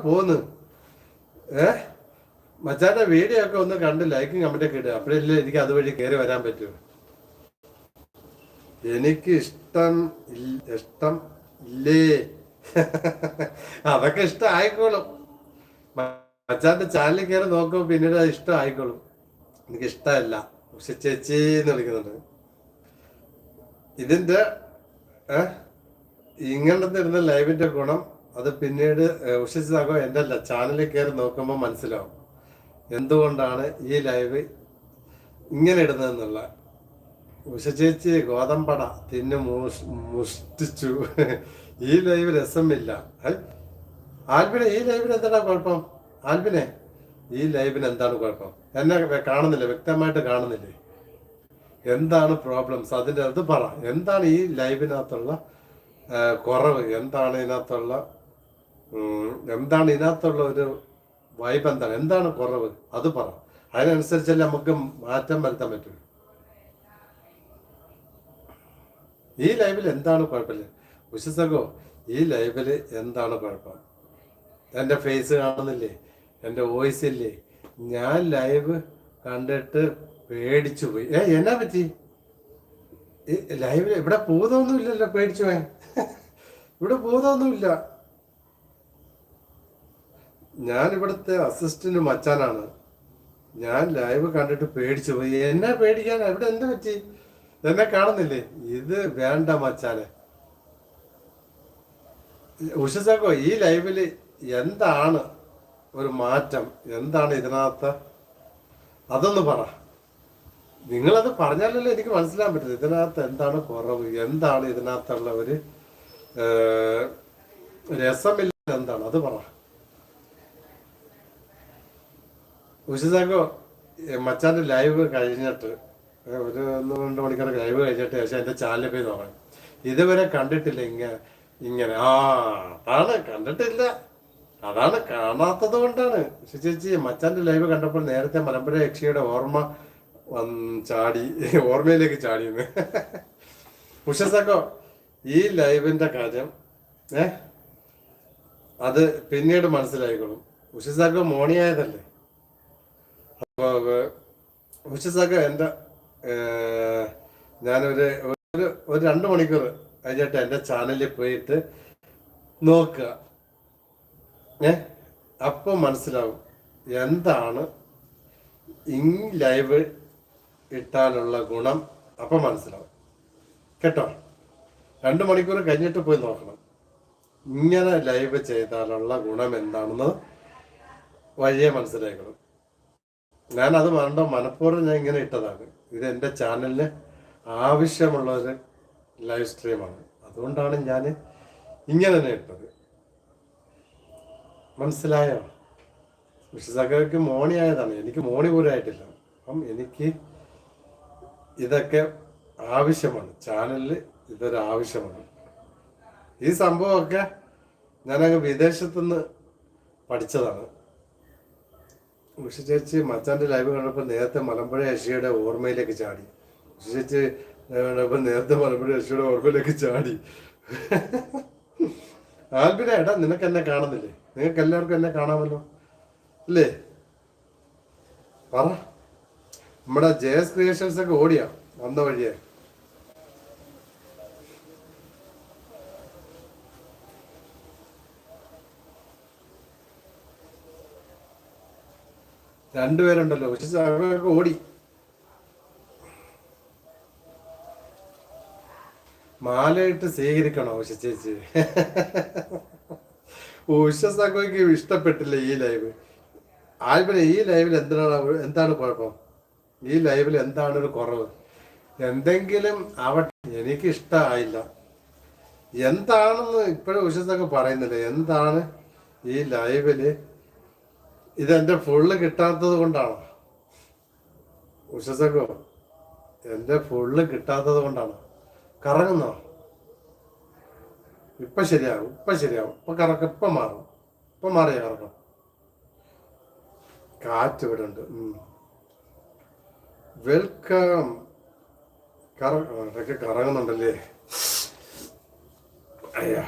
പോന്ന് മച്ചാന്റെ വീഡിയോ ഒക്കെ ഒന്ന് കണ്ട് ലൈക്കും കമന്റൊക്കെ ഇടുക. അപ്പോഴല്ലേ എനിക്ക് അതുവഴി കയറി വരാൻ പറ്റൂ. എനിക്ക് ഇഷ്ടം ഇല്ലേ അതൊക്കെ ഇഷ്ടം ആയിക്കോളും. മച്ചാന്റെ ചാനലിൽ കയറി നോക്കുമ്പോൾ പിന്നീട് അത് ഇഷ്ടം ആയിക്കോളും. എനിക്ക് ഇഷ്ടമല്ല പക്ഷെ ചേച്ചി എന്ന് വിളിക്കുന്നുണ്ട്. ഇതിന്റെ ഇങ്ങനത്തെ ഇരുന്ന ലൈവിന്റെ ഗുണം അത് പിന്നീട് ഉഷിച്ചാകോ എൻ്റെ അല്ല ചാനലിൽ കയറി നോക്കുമ്പോൾ മനസ്സിലാവും എന്തുകൊണ്ടാണ് ഈ ലൈവ് ഇങ്ങനെ ഇടുന്നതെന്നുള്ള. ഉഷ ചേച്ചി ഗോതമ്പട തിന്ന് മുഷ്ടിച്ചു. ഈ ലൈവ് രസമില്ല. ആൽബിനെ ഈ ലൈവിന് എന്താണ് കുഴപ്പം? ആൽബിനെ ഈ ലൈവിന് എന്താണ് കുഴപ്പം? എന്നെ കാണുന്നില്ലേ? വ്യക്തമായിട്ട് കാണുന്നില്ലേ? എന്താണ് പ്രോബ്ലംസ്? അതിൻ്റെ അത് പറ. എന്താണ് ഈ ലൈവിനകത്തുള്ള കുറവ്? എന്താണ് ഇതിനകത്തുള്ള ഒരു വൈബ്? എന്താണ് കുറവ്? അത് പറ. അതിനനുസരിച്ചല്ലേ നമുക്ക് മാറ്റം വരുത്താൻ പറ്റൂ. ഈ ലൈവിൽ എന്താണ് കുഴപ്പമില്ല? ഉഷസകോ ഈ ലൈവിൽ എന്താണ് കുഴപ്പം? എൻ്റെ ഫേസ് കാണുന്നില്ലേ? എൻ്റെ വോയിസ് ഇല്ലേ? ഞാൻ ലൈവ് കണ്ടിട്ട് പേടിച്ചു പോയി. എന്നാ പറ്റി? ലൈവിൽ ഇവിടെ ഭൂതമൊന്നുമില്ലല്ലോ പേടിച്ചു പോയി. ഇവിടെ ഭൂതമൊന്നുമില്ല. ഞാൻ ഇവിടുത്തെ അസിസ്റ്റന്റ് മച്ചാനാണ്. ഞാൻ ലൈവ് കണ്ടിട്ട് പേടിച്ചു പോയി. എന്നെ പേടിക്കാൻ ഇവിടെ എന്ത് പറ്റി? എന്നെ കാണുന്നില്ലേ? ഇത് വേണ്ട മച്ചാനെ. ഉഷസക്കോ ഈ ലൈവില് എന്താണ് ഒരു മാറ്റം? എന്താണ് ഇതിനകത്ത്? അതൊന്ന് പറ. നിങ്ങളത് പറഞ്ഞാലല്ലേ എനിക്ക് മനസ്സിലാൻ പറ്റുന്നത്. ഇതിനകത്ത് എന്താണ് കുറവ്? എന്താണ് ഇതിനകത്തുള്ള ഒരു രസമില്ല? എന്താണ് അത് പറ. ഉഷിതാക്കോ മച്ചാന്റെ ലൈവ് കഴിഞ്ഞിട്ട് ഒരു 1-2 മണിക്കൂർ ലൈവ് കഴിഞ്ഞിട്ട് ശേഷം എൻ്റെ ചാനലിൽ പോയി നോക്കണം. ഇതുവരെ കണ്ടിട്ടില്ല ഇങ്ങനെ. അതാണ് കണ്ടിട്ടില്ല. അതാണ് കാണാത്തത് കൊണ്ടാണ്. ചേച്ചി മച്ചാന്റെ ലൈവ് കണ്ടപ്പോൾ നേരത്തെ മലമ്പുഴ യക്ഷിയുടെ ഓർമ്മയിലേക്ക് ചാടിയെന്ന്. ഉഷസക്കോ ഈ ലൈവിന്റെ കാര്യം അത് പിന്നീട് മനസ്സിലായിക്കോളും. ഉഷസക്കോ മോണിയായതല്ലേ. അപ്പൊ ഉഷസക്കോ എൻ്റെ ഞാനൊരു 2 മണിക്കൂർ കഴിഞ്ഞിട്ട് എൻ്റെ ചാനലിൽ പോയിട്ട് നോക്കുക. അപ്പോൾ മനസ്സിലാവും എന്താണ് ഈ ലൈവ് ഇട്ടാലുള്ള ഗുണം. അപ്പം മനസ്സിലാവും കേട്ടോ. 2 മണിക്കൂർ കഴിഞ്ഞിട്ട് പോയി നോക്കണം. ഇങ്ങനെ ലൈവ് ചെയ്താലുള്ള ഗുണം എന്താണെന്ന് വഴിയെ മനസ്സിലാക്കണം. ഞാനത് മനഃപൂർവ്വം ഞാൻ ഇങ്ങനെ ഇട്ടതാണ്. ഇത് എൻ്റെ ചാനലിന് ആവശ്യമുള്ള ഒരു ലൈവ് സ്ട്രീമാണ്. അതുകൊണ്ടാണ് ഞാൻ ഇങ്ങനെ തന്നെ ഇട്ടത്. മനസ്സിലായോ? വിശ്വസകർക്ക് മോണി ആയതാണ്. എനിക്ക് മോണി പോലും ആയിട്ടില്ല. അപ്പം എനിക്ക് ഇതൊക്കെ ആവശ്യമാണ്. ചാനലിൽ ഇതൊരു ആവശ്യമാണ്. ഈ സംഭവമൊക്കെ ഞാനങ്ങ് വിദേശത്തുനിന്ന് പഠിച്ചതാണ്. ഉഷ ചേച്ചി മച്ചാൻ്റെ ലൈവ് കണ്ടപ്പോൾ നേരത്തെ മലമ്പുഴ യക്ഷിയുടെ ഓർമ്മയിലേക്ക് ചാടി. ഉഷ ചേച്ചി കണ്ടപ്പോൾ നേരത്തെ മലമ്പുഴ യക്ഷിയുടെ ഓർമ്മയിലേക്ക് ചാടി. ആൽബിനെ എടാ നിനക്ക് എന്നെ കാണുന്നില്ലേ? നിങ്ങൾക്ക് എല്ലാവർക്കും എന്നെ കാണാമല്ലോ അല്ലേ? പറ. നമ്മുടെ ജയസ് ക്രിയേഷൻസ് ഒക്കെ ഓടിയാ വന്ന വഴിയെ. രണ്ടുപേരുണ്ടല്ലോ. പക്ഷെ അവരൊക്കെ ഓടി. മാലയിട്ട് സ്വീകരിക്കണോ ഉഷ ചേച്ചി? ഉഷസഖോയ്ക്ക് ഇഷ്ടപ്പെട്ടില്ല ഈ ലൈവ്. ആൽബിനെ ഈ ലൈവിൽ എന്താണ് കുഴപ്പം? ഈ ലൈവിൽ എന്താണ് ഒരു കുറവ്? എന്തെങ്കിലും ആവട്ടെ, എനിക്ക് ഇഷ്ടമായില്ല. എന്താണെന്ന് ഇപ്പോഴും ഉഷസഖോ പറയുന്നില്ല. എന്താണ് ഈ ലൈവില്? ഇതെന്റെ ഫുള്ള് കിട്ടാത്തത് കൊണ്ടാണോ ഉഷസഖോ? എന്റെ ഫുള്ള് കിട്ടാത്തത് കൊണ്ടാണോ? കറങ്ങുന്നോ? ഇപ്പൊ ശരിയാവും. ഇപ്പൊ മാറും. ഇപ്പൊ മാറിയ കറക്കം. കാറ്റ് ഇവിടെ ഉണ്ട്. വെൽക്കം. ഇടയ്ക്ക് കറങ്ങുന്നുണ്ടല്ലേ? അയ്യാ